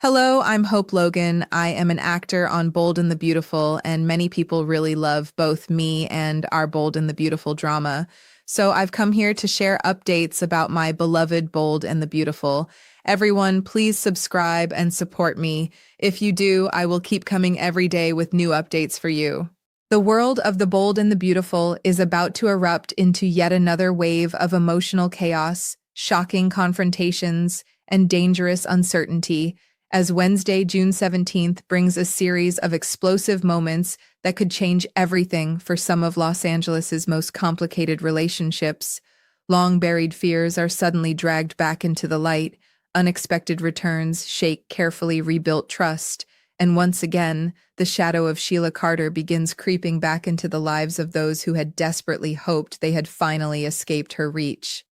Hello, I'm Hope Logan. I am an actor on Bold and the Beautiful, and many people really love both me and our Bold and the Beautiful drama. So I've come here to share updates about my beloved Bold and the Beautiful. Everyone, please subscribe and support me. If you do, I will keep coming every day with new updates for you. The world of the Bold and the Beautiful is about to erupt into yet another wave of emotional chaos, shocking confrontations, and dangerous uncertainty as Wednesday, June 17th brings a series of explosive moments that could change everything for some of Los Angeles's most complicated relationships. Long-buried fears are suddenly dragged back into the light, unexpected returns shake carefully rebuilt trust, and once again, the shadow of Sheila Carter begins creeping back into the lives of those who had desperately hoped they had finally escaped her reach.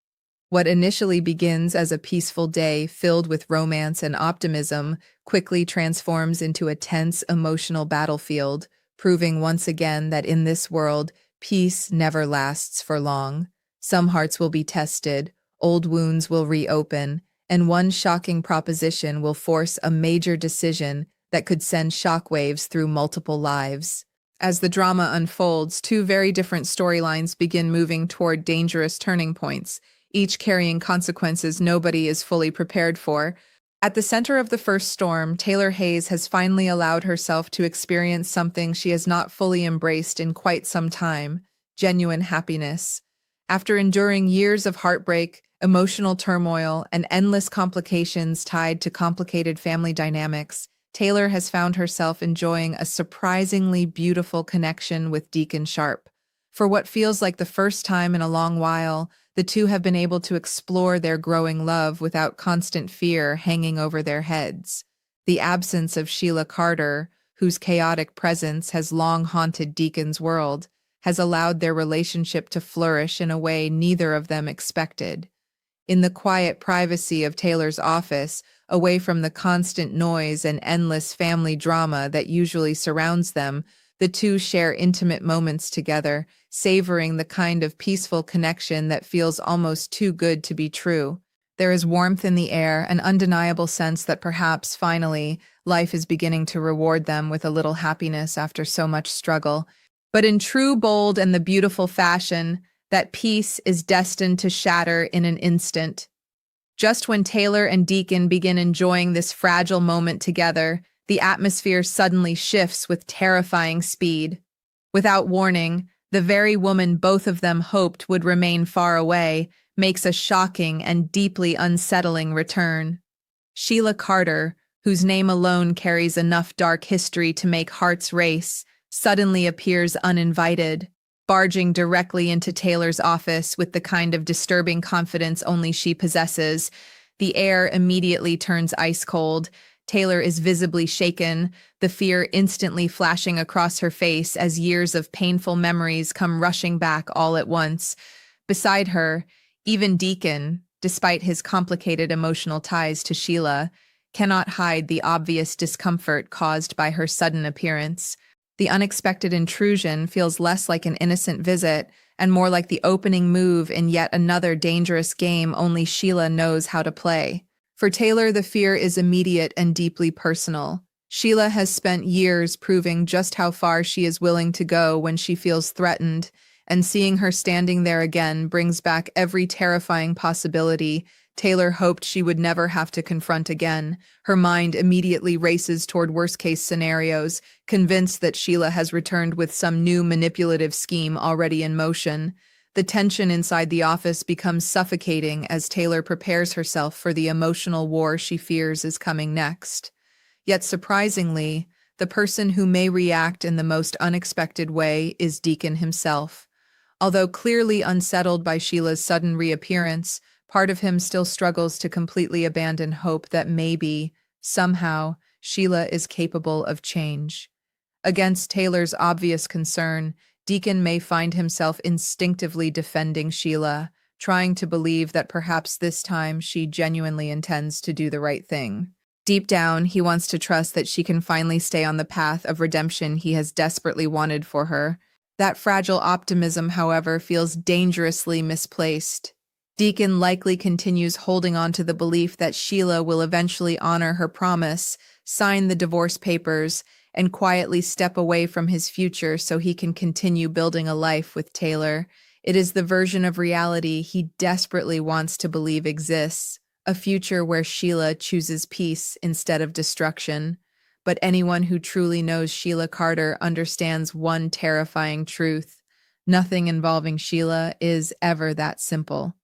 What initially begins as a peaceful day filled with romance and optimism quickly transforms into a tense, emotional battlefield, proving once again that in this world, peace never lasts for long. Some hearts will be tested, old wounds will reopen, and one shocking proposition will force a major decision that could send shockwaves through multiple lives. As the drama unfolds, two very different storylines begin moving toward dangerous turning points, each carrying consequences nobody is fully prepared for. At the center of the first storm, Taylor Hayes has finally allowed herself to experience something she has not fully embraced in quite some time: genuine happiness. After enduring years of heartbreak, emotional turmoil, and endless complications tied to complicated family dynamics, Taylor has found herself enjoying a surprisingly beautiful connection with Deacon Sharp. For what feels like the first time in a long while, the two have been able to explore their growing love without constant fear hanging over their heads. The absence of Sheila Carter, whose chaotic presence has long haunted Deacon's world, has allowed their relationship to flourish in a way neither of them expected. In the quiet privacy of Taylor's office, away from the constant noise and endless family drama that usually surrounds them, the two share intimate moments together, savoring the kind of peaceful connection that feels almost too good to be true. There is warmth in the air, an undeniable sense that perhaps, finally, life is beginning to reward them with a little happiness after so much struggle. But in true Bold and the Beautiful fashion, that peace is destined to shatter in an instant. Just when Taylor and Deacon begin enjoying this fragile moment together, the atmosphere suddenly shifts with terrifying speed. Without warning, the very woman both of them hoped would remain far away makes a shocking and deeply unsettling return. Sheila Carter, whose name alone carries enough dark history to make hearts race, suddenly appears uninvited, barging directly into Taylor's office with the kind of disturbing confidence only she possesses. The air immediately turns ice cold. Taylor is visibly shaken, the fear instantly flashing across her face as years of painful memories come rushing back all at once. Beside her, even Deacon, despite his complicated emotional ties to Sheila, cannot hide the obvious discomfort caused by her sudden appearance. The unexpected intrusion feels less like an innocent visit and more like the opening move in yet another dangerous game only Sheila knows how to play. For Taylor, the fear is immediate and deeply personal. Sheila has spent years proving just how far she is willing to go when she feels threatened, and seeing her standing there again brings back every terrifying possibility Taylor hoped she would never have to confront again. Her mind immediately races toward worst-case scenarios, convinced that Sheila has returned with some new manipulative scheme already in motion. The tension inside the office becomes suffocating as Taylor prepares herself for the emotional war she fears is coming next. Yet surprisingly, the person who may react in the most unexpected way is Deacon himself. Although clearly unsettled by Sheila's sudden reappearance, part of him still struggles to completely abandon hope that maybe, somehow, Sheila is capable of change. Against Taylor's obvious concern, Deacon may find himself instinctively defending Sheila, trying to believe that perhaps this time she genuinely intends to do the right thing. Deep down, he wants to trust that she can finally stay on the path of redemption he has desperately wanted for her. That fragile optimism, however, feels dangerously misplaced. Deacon likely continues holding on to the belief that Sheila will eventually honor her promise, sign the divorce papers, and quietly step away from his future so he can continue building a life with Taylor. It is the version of reality he desperately wants to believe exists, a future where Sheila chooses peace instead of destruction. But anyone who truly knows Sheila Carter understands one terrifying truth. Nothing involving Sheila is ever that simple.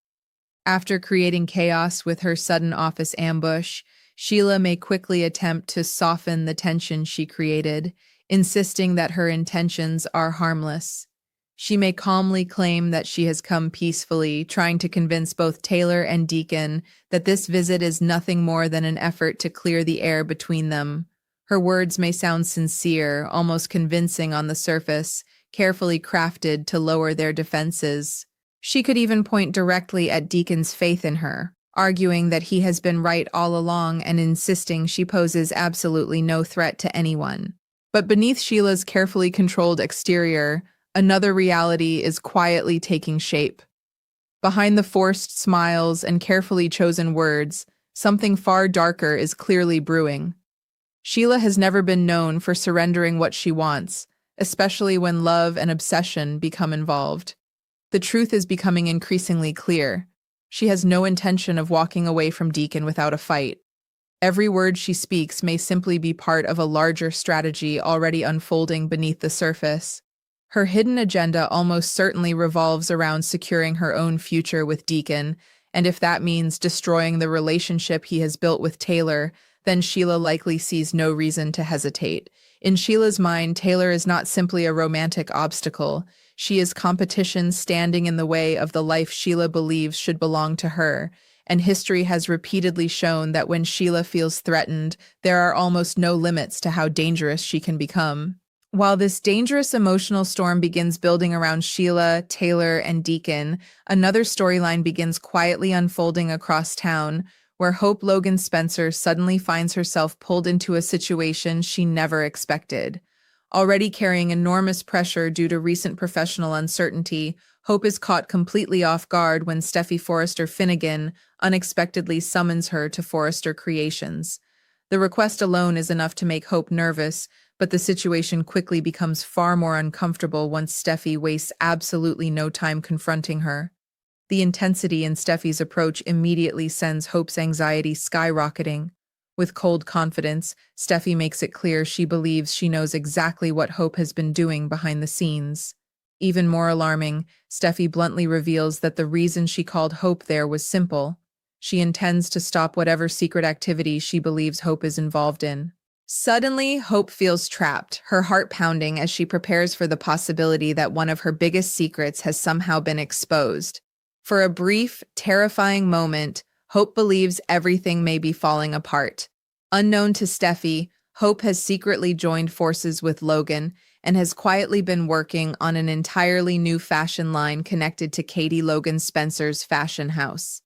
After creating chaos with her sudden office ambush, Sheila may quickly attempt to soften the tension she created, insisting that her intentions are harmless. She may calmly claim that she has come peacefully, trying to convince both Taylor and Deacon that this visit is nothing more than an effort to clear the air between them. Her words may sound sincere, almost convincing on the surface, carefully crafted to lower their defenses. She could even point directly at Deacon's faith in her, arguing that he has been right all along and insisting she poses absolutely no threat to anyone. But beneath Sheila's carefully controlled exterior, another reality is quietly taking shape. Behind the forced smiles and carefully chosen words, something far darker is clearly brewing. Sheila has never been known for surrendering what she wants, especially when love and obsession become involved. The truth is becoming increasingly clear. She has no intention of walking away from Deacon without a fight. Every word she speaks may simply be part of a larger strategy already unfolding beneath the surface. Her hidden agenda almost certainly revolves around securing her own future with Deacon, and if that means destroying the relationship he has built with Taylor, then Sheila likely sees no reason to hesitate. In Sheila's mind, Taylor is not simply a romantic obstacle. She is competition standing in the way of the life Sheila believes should belong to her, and history has repeatedly shown that when Sheila feels threatened, there are almost no limits to how dangerous she can become. While this dangerous emotional storm begins building around Sheila, Taylor, and Deacon, another storyline begins quietly unfolding across town, where Hope Logan Spencer suddenly finds herself pulled into a situation she never expected. Already carrying enormous pressure due to recent professional uncertainty, Hope is caught completely off guard when Steffy Forrester Finnegan unexpectedly summons her to Forrester Creations. The request alone is enough to make Hope nervous, but the situation quickly becomes far more uncomfortable once Steffy wastes absolutely no time confronting her. The intensity in Steffy's approach immediately sends Hope's anxiety skyrocketing. With cold confidence, Steffy makes it clear she believes she knows exactly what Hope has been doing behind the scenes. Even more alarming, Steffy bluntly reveals that the reason she called Hope there was simple. She intends to stop whatever secret activity she believes Hope is involved in. Suddenly, Hope feels trapped, her heart pounding as she prepares for the possibility that one of her biggest secrets has somehow been exposed. For a brief, terrifying moment, Hope believes everything may be falling apart. Unknown to Steffy, Hope has secretly joined forces with Logan and has quietly been working on an entirely new fashion line connected to Katie Logan Spencer's fashion house.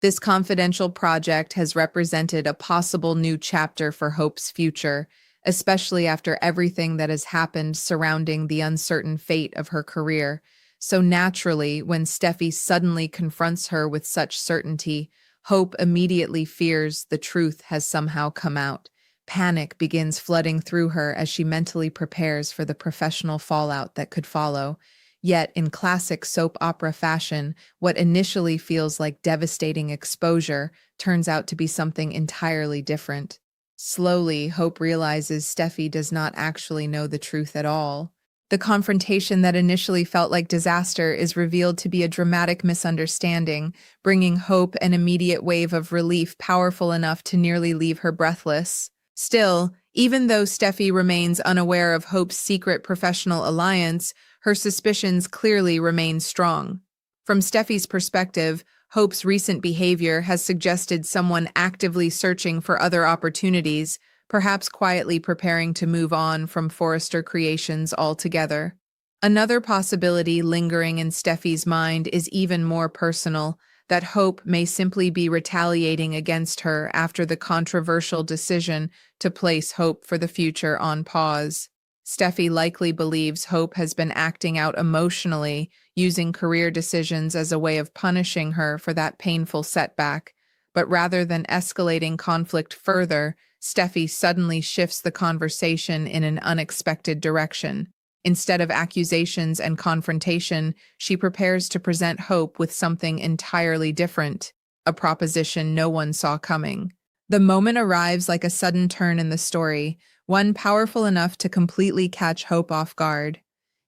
This confidential project has represented a possible new chapter for Hope's future, especially after everything that has happened surrounding the uncertain fate of her career. So naturally, when Steffy suddenly confronts her with such certainty, Hope immediately fears the truth has somehow come out. Panic begins flooding through her as she mentally prepares for the professional fallout that could follow. Yet, in classic soap opera fashion, what initially feels like devastating exposure turns out to be something entirely different. Slowly, Hope realizes Steffy does not actually know the truth at all. The confrontation that initially felt like disaster is revealed to be a dramatic misunderstanding, bringing Hope an immediate wave of relief powerful enough to nearly leave her breathless. Still, even though Steffy remains unaware of Hope's secret professional alliance, her suspicions clearly remain strong. From Steffy's perspective, Hope's recent behavior has suggested someone actively searching for other opportunities, perhaps quietly preparing to move on from Forrester Creations altogether. Another possibility lingering in Steffy's mind is even more personal, that Hope may simply be retaliating against her after the controversial decision to place Hope for the future on pause. Steffi likely believes Hope has been acting out emotionally, using career decisions as a way of punishing her for that painful setback. But rather than escalating conflict further, Steffi suddenly shifts the conversation in an unexpected direction. Instead of accusations and confrontation, she prepares to present Hope with something entirely different, a proposition no one saw coming. The moment arrives like a sudden turn in the story, one powerful enough to completely catch Hope off guard.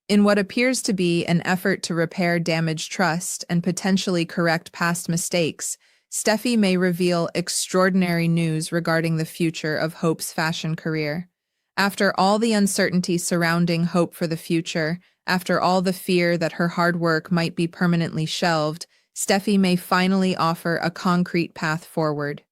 In what appears to be an effort to repair damaged trust and potentially correct past mistakes, Steffi may reveal extraordinary news regarding the future of Hope's fashion career. After all the uncertainty surrounding Hope for the future, after all the fear that her hard work might be permanently shelved, Steffi may finally offer a concrete path forward.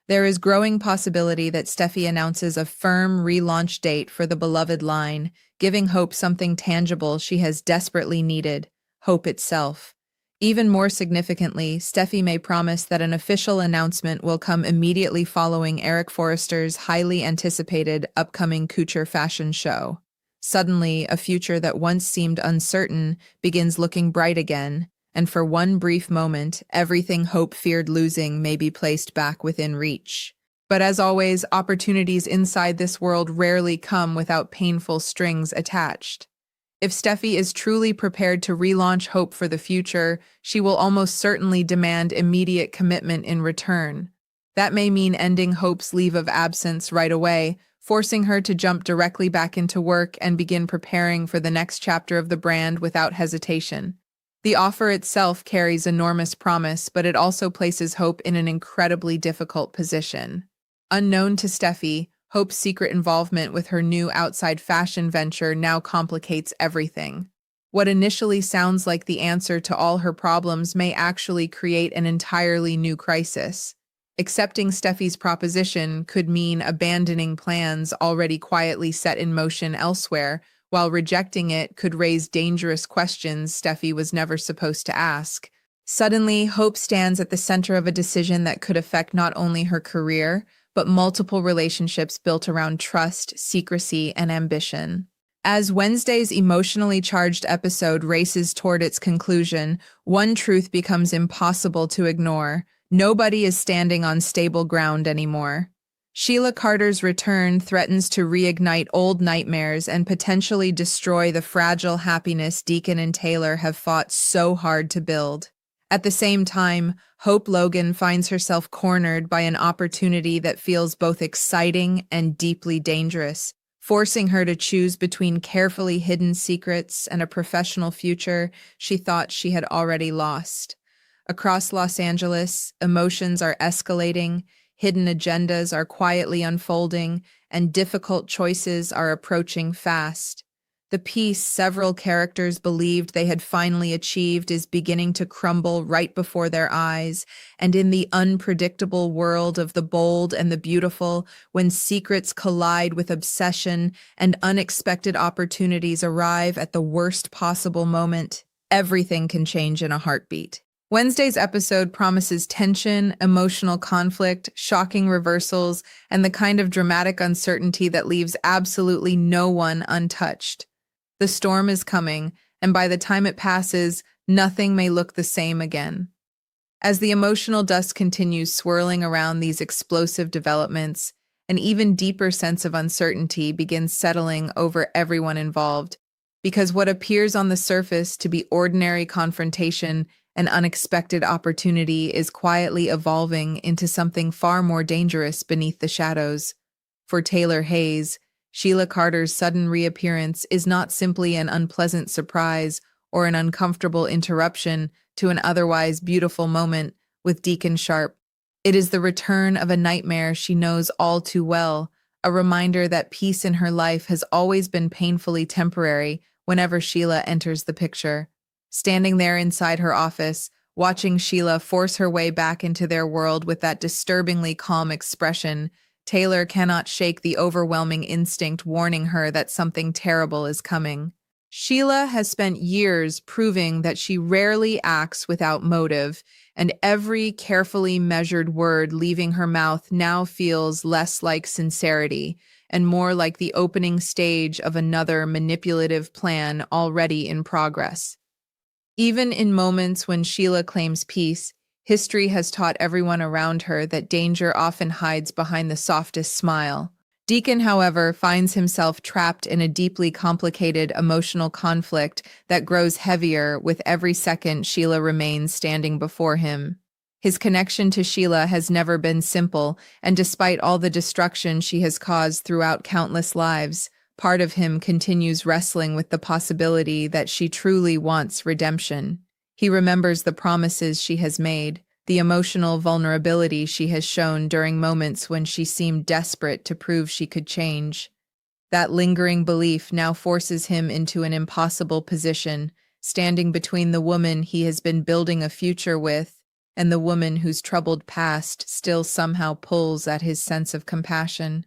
There is growing possibility that Steffi announces a firm relaunch date for the beloved line, giving Hope something tangible she has desperately needed, Hope itself. Even more significantly, Steffi may promise that an official announcement will come immediately following Eric Forrester's highly anticipated upcoming couture fashion show. Suddenly, a future that once seemed uncertain begins looking bright again, and for one brief moment, everything Hope feared losing may be placed back within reach. But as always, opportunities inside this world rarely come without painful strings attached. If Steffi is truly prepared to relaunch Hope for the future, she will almost certainly demand immediate commitment in return. That may mean ending Hope's leave of absence right away, forcing her to jump directly back into work and begin preparing for the next chapter of the brand without hesitation. The offer itself carries enormous promise, but it also places Hope in an incredibly difficult position. Unknown to Steffi, Hope's secret involvement with her new outside fashion venture now complicates everything. What initially sounds like the answer to all her problems may actually create an entirely new crisis. Accepting Steffi's proposition could mean abandoning plans already quietly set in motion elsewhere, while rejecting it could raise dangerous questions Steffi was never supposed to ask. Suddenly, Hope stands at the center of a decision that could affect not only her career, but multiple relationships built around trust, secrecy, and ambition. As Wednesday's emotionally charged episode races toward its conclusion, one truth becomes impossible to ignore. Nobody is standing on stable ground anymore. Sheila Carter's return threatens to reignite old nightmares and potentially destroy the fragile happiness Deacon and Taylor have fought so hard to build. At the same time, Hope Logan finds herself cornered by an opportunity that feels both exciting and deeply dangerous, forcing her to choose between carefully hidden secrets and a professional future she thought she had already lost. Across Los Angeles, emotions are escalating, hidden agendas are quietly unfolding, and difficult choices are approaching fast. The peace several characters believed they had finally achieved is beginning to crumble right before their eyes, and in the unpredictable world of the bold and the beautiful, when secrets collide with obsession and unexpected opportunities arrive at the worst possible moment, everything can change in a heartbeat. Wednesday's episode promises tension, emotional conflict, shocking reversals, and the kind of dramatic uncertainty that leaves absolutely no one untouched. The storm is coming, and by the time it passes, nothing may look the same again. As the emotional dust continues swirling around these explosive developments, an even deeper sense of uncertainty begins settling over everyone involved, because what appears on the surface to be ordinary confrontation and unexpected opportunity is quietly evolving into something far more dangerous beneath the shadows. For Taylor Hayes, Sheila Carter's sudden reappearance is not simply an unpleasant surprise or an uncomfortable interruption to an otherwise beautiful moment with Deacon Sharp. It is the return of a nightmare she knows all too well, a reminder that peace in her life has always been painfully temporary whenever Sheila enters the picture. Standing there inside her office, watching Sheila force her way back into their world with that disturbingly calm expression, Taylor cannot shake the overwhelming instinct warning her that something terrible is coming. Sheila has spent years proving that she rarely acts without motive, and every carefully measured word leaving her mouth now feels less like sincerity and more like the opening stage of another manipulative plan already in progress. Even in moments when Sheila claims peace, history has taught everyone around her that danger often hides behind the softest smile. Deacon, however, finds himself trapped in a deeply complicated emotional conflict that grows heavier with every second Sheila remains standing before him. His connection to Sheila has never been simple, and despite all the destruction she has caused throughout countless lives, part of him continues wrestling with the possibility that she truly wants redemption. He remembers the promises she has made, the emotional vulnerability she has shown during moments when she seemed desperate to prove she could change. That lingering belief now forces him into an impossible position, standing between the woman he has been building a future with and the woman whose troubled past still somehow pulls at his sense of compassion.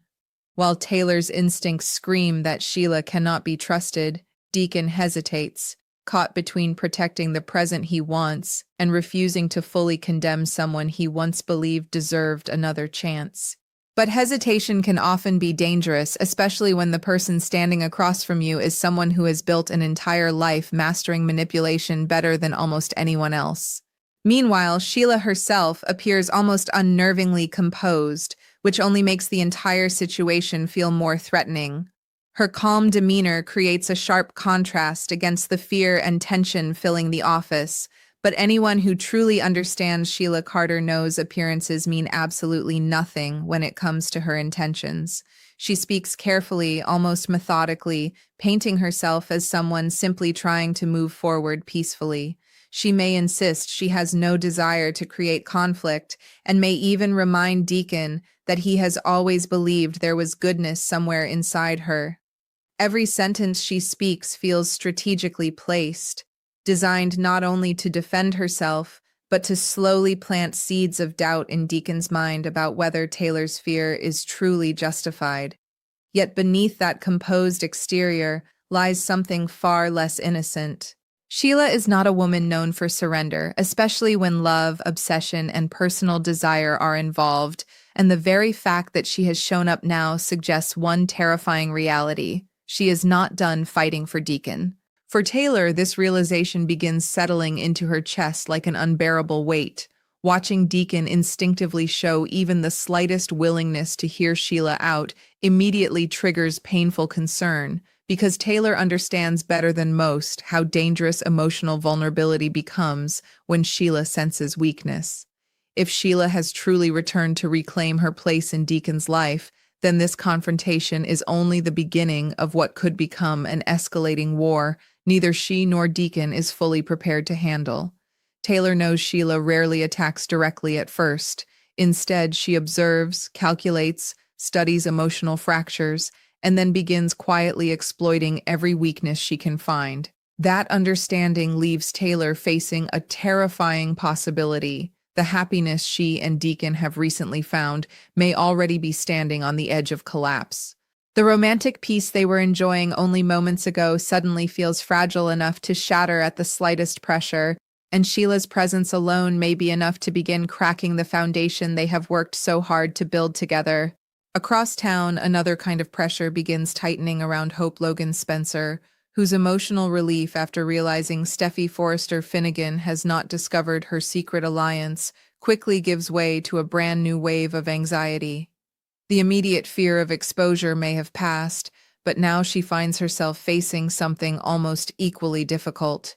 While Taylor's instincts scream that Sheila cannot be trusted, Deacon hesitates, caught between protecting the present he wants and refusing to fully condemn someone he once believed deserved another chance. But hesitation can often be dangerous, especially when the person standing across from you is someone who has built an entire life mastering manipulation better than almost anyone else. Meanwhile, Sheila herself appears almost unnervingly composed, which only makes the entire situation feel more threatening. Her calm demeanor creates a sharp contrast against the fear and tension filling the office, but anyone who truly understands Sheila Carter knows appearances mean absolutely nothing when it comes to her intentions. She speaks carefully, almost methodically, painting herself as someone simply trying to move forward peacefully. She may insist she has no desire to create conflict, and may even remind Deacon that he has always believed there was goodness somewhere inside her. Every sentence she speaks feels strategically placed, designed not only to defend herself, but to slowly plant seeds of doubt in Deacon's mind about whether Taylor's fear is truly justified. Yet beneath that composed exterior lies something far less innocent. Sheila is not a woman known for surrender, especially when love, obsession, and personal desire are involved, and the very fact that she has shown up now suggests one terrifying reality. She is not done fighting for Deacon. For Taylor, this realization begins settling into her chest like an unbearable weight. Watching Deacon instinctively show even the slightest willingness to hear Sheila out immediately triggers painful concern, because Taylor understands better than most how dangerous emotional vulnerability becomes when Sheila senses weakness. If Sheila has truly returned to reclaim her place in Deacon's life, then this confrontation is only the beginning of what could become an escalating war neither she nor Deacon is fully prepared to handle. Taylor knows Sheila rarely attacks directly at first. Instead, she observes, calculates, studies emotional fractures, and then begins quietly exploiting every weakness she can find. That understanding leaves Taylor facing a terrifying possibility. The happiness she and Deacon have recently found may already be standing on the edge of collapse. The romantic peace they were enjoying only moments ago suddenly feels fragile enough to shatter at the slightest pressure, and Sheila's presence alone may be enough to begin cracking the foundation they have worked so hard to build together. Across town, another kind of pressure begins tightening around Hope Logan Spencer, whose emotional relief after realizing Steffy Forrester Finnegan has not discovered her secret alliance quickly gives way to a brand new wave of anxiety. The immediate fear of exposure may have passed, but now she finds herself facing something almost equally difficult.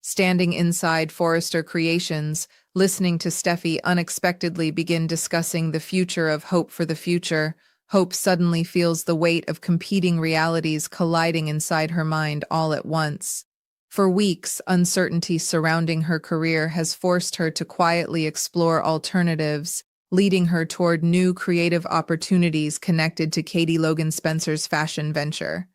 Standing inside Forrester Creations, listening to Steffi unexpectedly begin discussing the future of Hope for the future, Hope suddenly feels the weight of competing realities colliding inside her mind all at once. For weeks, uncertainty surrounding her career has forced her to quietly explore alternatives, leading her toward new creative opportunities connected to Katie Logan Spencer's fashion venture.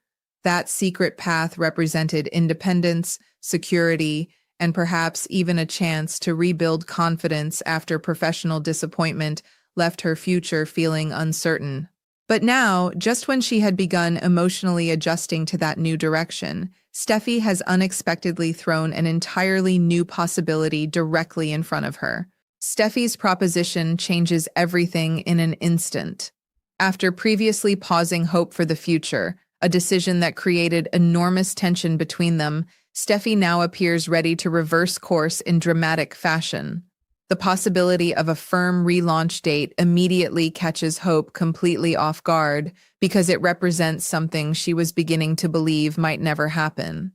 That secret path represented independence, security, and perhaps even a chance to rebuild confidence after professional disappointment left her future feeling uncertain. But now, just when she had begun emotionally adjusting to that new direction, Steffi has unexpectedly thrown an entirely new possibility directly in front of her. Steffi's proposition changes everything in an instant. After previously pausing hope for the future, a decision that created enormous tension between them, Steffi now appears ready to reverse course in dramatic fashion. The possibility of a firm relaunch date immediately catches Hope completely off guard because it represents something she was beginning to believe might never happen.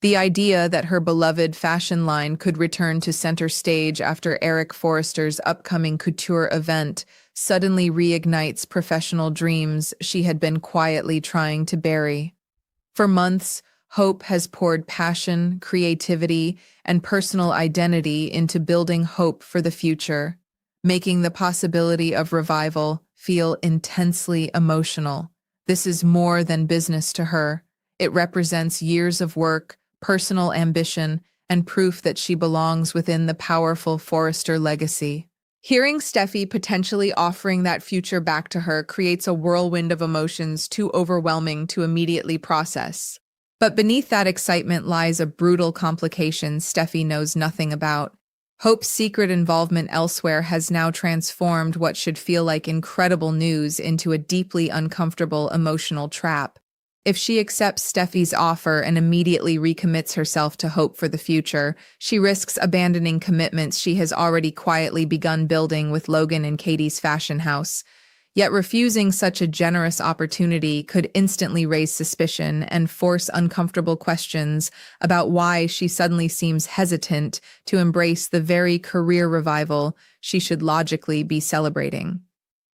The idea that her beloved fashion line could return to center stage after Eric Forrester's upcoming couture event suddenly reignites professional dreams she had been quietly trying to bury. For months, Hope has poured passion, creativity, and personal identity into building hope for the future, making the possibility of revival feel intensely emotional. This is more than business to her. It represents years of work, personal ambition, and proof that she belongs within the powerful Forrester legacy. Hearing Steffi potentially offering that future back to her creates a whirlwind of emotions too overwhelming to immediately process. But beneath that excitement lies a brutal complication Steffi knows nothing about. Hope's secret involvement elsewhere has now transformed what should feel like incredible news into a deeply uncomfortable emotional trap. If she accepts Steffi's offer and immediately recommits herself to hope for the future, she risks abandoning commitments she has already quietly begun building with Logan and Katie's fashion house. Yet refusing such a generous opportunity could instantly raise suspicion and force uncomfortable questions about why she suddenly seems hesitant to embrace the very career revival she should logically be celebrating.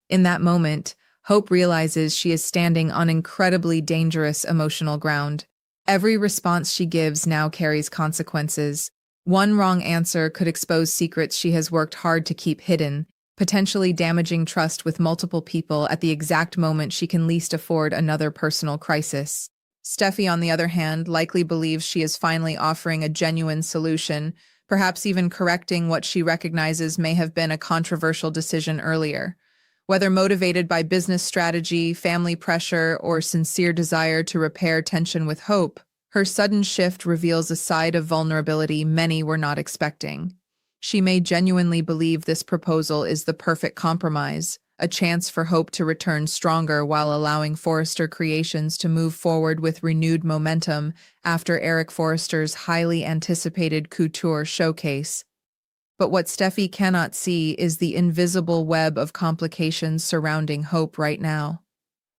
In that moment, Hope realizes she is standing on incredibly dangerous emotional ground. Every response she gives now carries consequences. One wrong answer could expose secrets she has worked hard to keep hidden, potentially damaging trust with multiple people at the exact moment she can least afford another personal crisis. Steffi, on the other hand, likely believes she is finally offering a genuine solution, perhaps even correcting what she recognizes may have been a controversial decision earlier. Whether motivated by business strategy, family pressure, or sincere desire to repair tension with Hope, her sudden shift reveals a side of vulnerability many were not expecting. She may genuinely believe this proposal is the perfect compromise, a chance for Hope to return stronger while allowing Forrester Creations to move forward with renewed momentum after Eric Forrester's highly anticipated couture showcase. But what Steffi cannot see is the invisible web of complications surrounding Hope right now.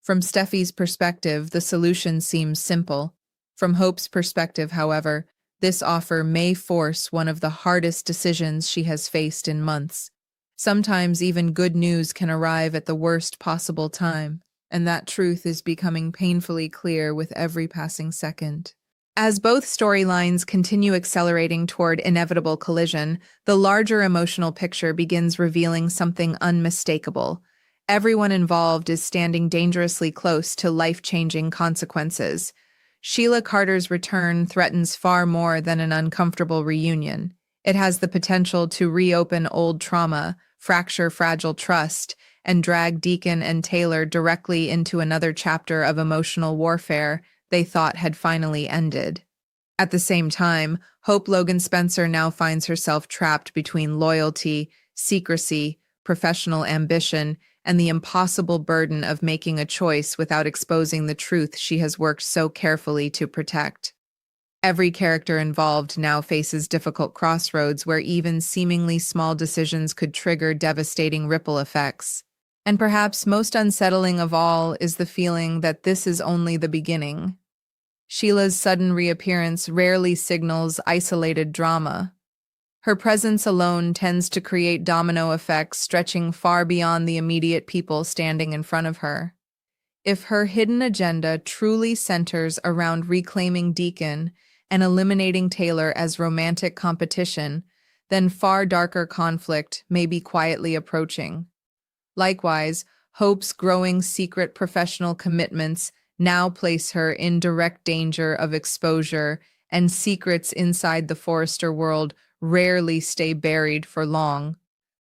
From Steffi's perspective, the solution seems simple. From Hope's perspective, however, this offer may force one of the hardest decisions she has faced in months. Sometimes even good news can arrive at the worst possible time, and that truth is becoming painfully clear with every passing second. As both storylines continue accelerating toward inevitable collision, the larger emotional picture begins revealing something unmistakable. Everyone involved is standing dangerously close to life-changing consequences. Sheila Carter's return threatens far more than an uncomfortable reunion. It has the potential to reopen old trauma, fracture fragile trust, and drag Deacon and Taylor directly into another chapter of emotional warfare they thought had finally ended. At the same time, Hope Logan Spencer now finds herself trapped between loyalty, secrecy, professional ambition, and the impossible burden of making a choice without exposing the truth she has worked so carefully to protect. Every character involved now faces difficult crossroads where even seemingly small decisions could trigger devastating ripple effects. And perhaps most unsettling of all is the feeling that this is only the beginning. Sheila's sudden reappearance rarely signals isolated drama. Her presence alone tends to create domino effects stretching far beyond the immediate people standing in front of her. If her hidden agenda truly centers around reclaiming Deacon and eliminating Taylor as romantic competition, then far darker conflict may be quietly approaching. Likewise, Hope's growing secret professional commitments now place her in direct danger of exposure, and secrets inside the Forrester world rarely stay buried for long.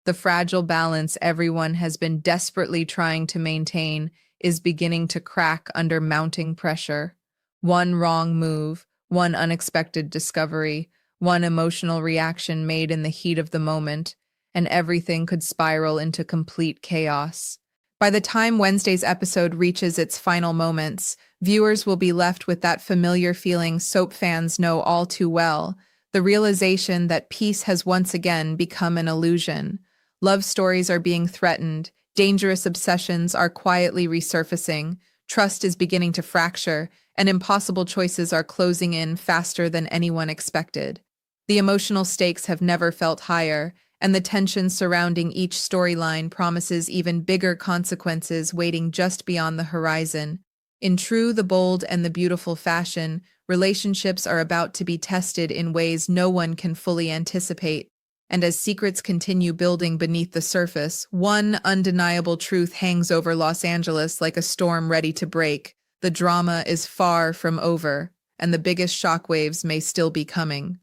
The fragile balance everyone has been desperately trying to maintain is beginning to crack under mounting pressure. One wrong move, one unexpected discovery, one emotional reaction made in the heat of the moment, and everything could spiral into complete chaos. By the time Wednesday's episode reaches its final moments, viewers will be left with that familiar feeling soap fans know all too well, the realization that peace has once again become an illusion. Love stories are being threatened, dangerous obsessions are quietly resurfacing, trust is beginning to fracture, and impossible choices are closing in faster than anyone expected. The emotional stakes have never felt higher, and the tension surrounding each storyline promises even bigger consequences waiting just beyond the horizon. In true The Bold and the Beautiful fashion, relationships are about to be tested in ways no one can fully anticipate. And as secrets continue building beneath the surface, one undeniable truth hangs over Los Angeles like a storm ready to break. The drama is far from over, and the biggest shockwaves may still be coming.